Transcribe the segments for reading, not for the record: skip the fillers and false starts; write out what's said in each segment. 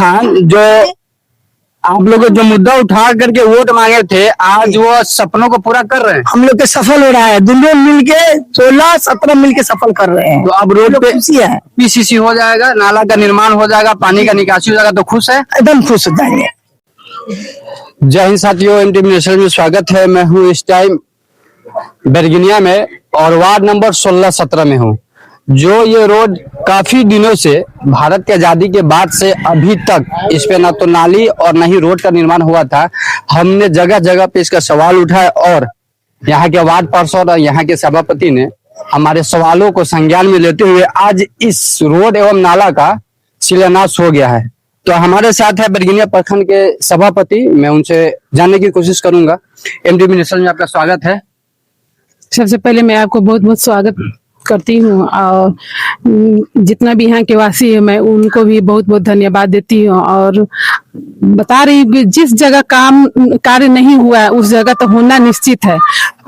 हाँ, जो आप लोग जो मुद्दा उठा करके वोट मांगे थे, आज वो सपनों को पूरा कर रहे हैं। हम लोग के सफल हो रहा है, दोनों मिलके 16-17 मिलके सफल कर रहे हैं। तो अब रोड पे खुशी है, पीसीसी हो जाएगा, नाला का निर्माण हो जाएगा, पानी का निकासी हो जाएगा, तो खुश है, एकदम खुश हो जाएंगे। जय हिंद साथियों, एमटीवी नेशनल में स्वागत है। मैं हूँ इस टाइम बरगिनिया में और वार्ड नंबर 16-17 में हूँ। जो ये रोड काफी दिनों से भारत की आजादी के बाद से अभी तक इस पे ना तो नाली और न ही रोड का निर्माण हुआ था। हमने जगह जगह पे इसका सवाल उठाया और यहाँ के वार्ड पार्षद और यहाँ के सभापति ने हमारे सवालों को संज्ञान में लेते हुए आज इस रोड एवं नाला का शिलान्यास हो गया है। तो हमारे साथ है बरगिनिया प्रखंड के सभापति, मैं उनसे जानने की कोशिश करूंगा। एमटीवी नेशनल में आपका स्वागत है। सबसे पहले मैं आपको बहुत बहुत स्वागत करती हूँ और जितना भी यहाँ के वासी है मैं उनको भी बहुत बहुत धन्यवाद देती हूँ। और बता रही हूँ कि जिस जगह कार्य नहीं हुआ है उस जगह तो होना निश्चित है।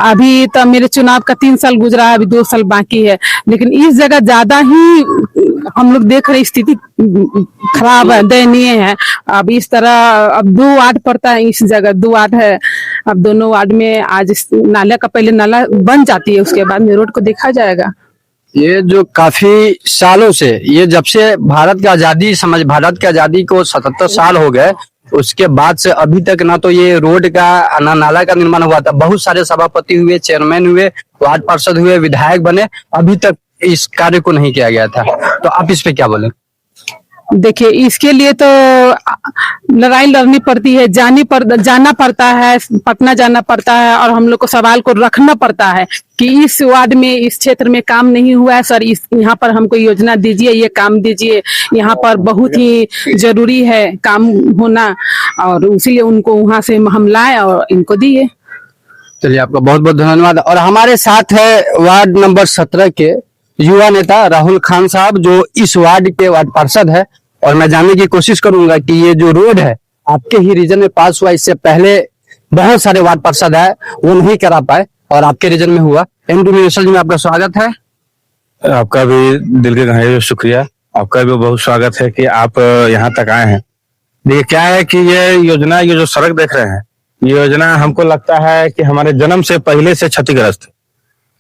अभी तो मेरे चुनाव का 3 साल गुजरा है, अभी 2 साल बाकी है, लेकिन इस जगह ज्यादा ही हम लोग देख रहे स्थिति खराब है, दयनीय है। अब इस तरह अब 2 वार्ड पड़ता है, इस जगह 2 वार्ड है। अब दोनों वार्ड में आज नाला का पहले नाला बन जाती है, उसके बाद में रोड को देखा जाएगा। ये जो काफी सालों से, ये जब से भारत की आजादी को 77 साल हो गए, उसके बाद से अभी तक ना तो ये रोड का ना नाला का निर्माण हुआ था। बहुत सारे सभापति हुए, चेयरमैन हुए, वार्ड पार्षद हुए, विधायक बने, अभी तक इस कार्य को नहीं किया गया था। तो आप इस पे क्या बोले? देखिए, इसके लिए तो लड़ाई लड़नी पड़ती है, जाना पड़ता है, पटना जाना पड़ता है और हम लोग को सवाल को रखना पड़ता है कि इस वार्ड में, इस क्षेत्र में काम नहीं हुआ है सर, इस यहाँ पर हमको योजना दीजिए, ये काम दीजिए, यहाँ पर बहुत ही जरूरी है काम होना, और इसीलिए उनको वहां से हम लाए और इनको दिए। चलिए, आपका बहुत बहुत धन्यवाद। और हमारे साथ है वार्ड नंबर 17 के युवा नेता राहुल खान साहब, जो इस वार्ड के वार्ड पार्षद है। और मैं जानने की कोशिश करूंगा कि ये जो रोड है आपके ही रीजन में पास हुआ, इससे पहले बहुत सारे वार्ड पार्षद है वो नहीं करा पाए और आपके रीजन में हुआ। एमटीवी नेशनल में आपका स्वागत है। आपका भी दिल के गहरे शुक्रिया, आपका भी बहुत स्वागत है कि आप यहाँ तक आए हैं। देखिए, क्या है कि ये योजना, ये जो सड़क देख रहे हैं, ये योजना हमको लगता है कि हमारे जन्म से पहले से क्षतिग्रस्त है।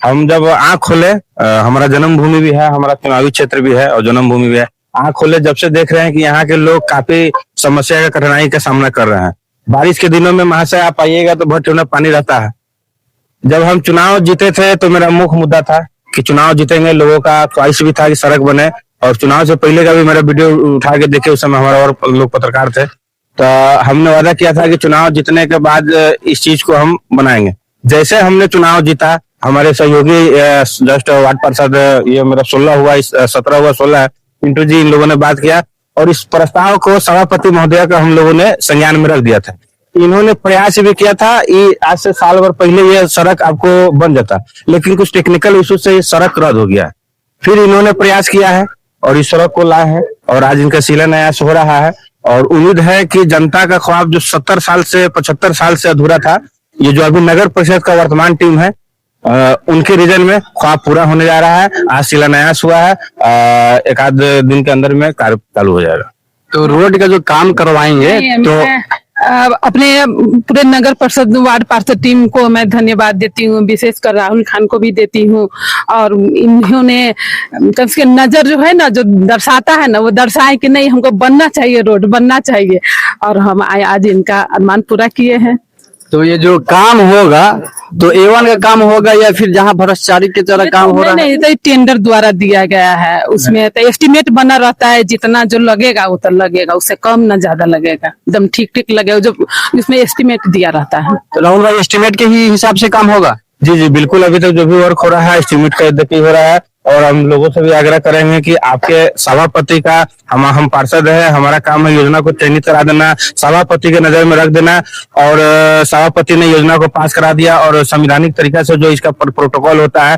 हम जब आंख खोले, हमारा जन्मभूमि भी है, हमारा चुनावी क्षेत्र भी है और जन्मभूमि भी है, आंख खोले जब से देख रहे हैं कि यहाँ के लोग काफी समस्या का, कठिनाई का सामना कर रहे हैं। बारिश के दिनों में महाशय आप आइएगा तो बहुत ठंडा पानी रहता है। जब हम चुनाव जीते थे तो मेरा मुख्य मुद्दा था कि चुनाव जीतेंगे, लोगों का ख्वाहिश भी था कि सड़क बने, और चुनाव से पहले का भी मेरा वीडियो उठा के देखे, उस समय हमारा और लोग पत्रकार थे, तो हमने वादा किया था कि चुनाव जीतने के बाद इस चीज को हम बनाएंगे। जैसे हमने चुनाव जीता, हमारे सहयोगी जस्ट वार्ड पार्षद, ये मेरा 16 हुआ, 17 हुआ, 16 है, पिंटू जी, इन लोगों ने बात किया और इस प्रस्ताव को सभापति महोदय का हम लोगों ने संज्ञान में रख दिया था। इन्होंने प्रयास भी किया था, ये आज से साल भर पहले ये सड़क आपको बन जाता, लेकिन कुछ टेक्निकल इशू से ये सड़क रद्द हो गया। फिर इन्होंने प्रयास किया है और इस सड़क को लाए हैं और आज इनका शिलान्यास हो रहा है। और उम्मीद है कि जनता का ख्वाब जो 70 साल से 75 साल से अधूरा था, ये जो अभी नगर परिषद का वर्तमान टीम है, उनके रीजन में ख्वाब पूरा होने जा रहा है। आज शिलान्यास हुआ है, एक आध दिन के अंदर में कार्य चालू हो जाएगा। तो रोड का जो काम करवाएंगे तो अपने पूरे नगर परिषद वार्ड पार्षद टीम को मैं धन्यवाद देती हूँ, विशेषकर राहुल खान को भी देती हूँ। और इन्होंने कम से कम नजर जो है ना, जो दर्शाता है ना, वो दर्शाए कि नहीं, हमको बनना चाहिए, रोड बनना चाहिए, और हम आज इनका अरमान पूरा किए हैं। तो ये जो काम होगा तो A1 का काम होगा या फिर जहाँ भ्रष्टाचारी की तरह काम हो रहा है? नहीं, तो टेंडर द्वारा दिया गया है, उसमें तो एस्टिमेट बना रहता है, जितना जो लगेगा उतना लगेगा, उससे कम ना ज्यादा लगेगा, एकदम ठीक ठीक लगेगा, जो उसमें एस्टिमेट दिया रहता है। तो राहुल भाई, एस्टिमेट के ही हिसाब से काम होगा? जी जी बिल्कुल, अभी तक जो भी वर्क हो रहा है एस्टिमेट का देखिए हो रहा है। और हम लोगों से भी आग्रह करेंगे कि आपके सभापति का, हम पार्षद है, हमारा काम है योजना को चयनित करा देना, सभापति के नजर में रख देना, और सभापति ने योजना को पास करा दिया और संवैधानिक तरीका से जो इसका प्रोटोकॉल होता है,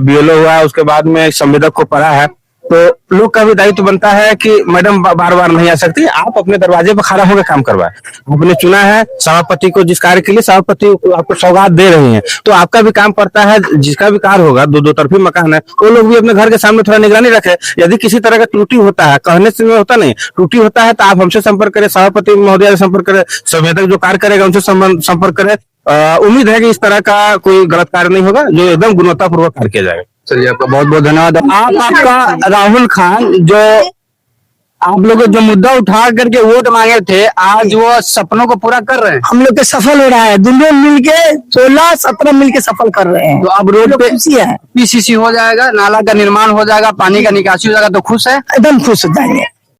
BLO हुआ है, उसके बाद में संवेदक को पढ़ा है, तो लोग का भी दायित्व बनता है कि मैडम बार बार नहीं आ सकती, आप अपने दरवाजे पर खड़ा होकर काम करवाए। आपने चुना है सभापति को, जिस कार्य के लिए सभापति आपको सौगात दे रही हैं, तो आपका भी काम पड़ता है, जिसका भी कार्य होगा, दो तरफी मकान है, वो लोग भी अपने घर के सामने थोड़ा निगरानी रखे। यदि किसी तरह का त्रुटि होता है, कहने से होता नहीं, त्रुटि होता है तो आप हमसे संपर्क करें, सभापति महोदय से संपर्क करें, संवेदक जो कार्य करेगा उनसे संपर्क करें। उम्मीद है कि इस तरह का कोई गलत कार्य नहीं होगा, जो एकदम गुणवत्तापूर्वक कार्य किया जाएगा। चलिए, आपका बहुत बहुत धन्यवाद। आपका राहुल खान, जो आप लोग जो मुद्दा उठा करके वोट मांगे थे, आज वो सपनों को पूरा कर रहे हैं। हम लोग के सफल हो रहा है, दोनों मिलके 16-17 मिलके सफल कर रहे हैं। तो अब रोड पे खुशी है, पीसीसी हो जाएगा, नाला का निर्माण हो जाएगा, पानी का निकासी हो जाएगा, तो खुश है? एकदम खुश हो जाएंगे।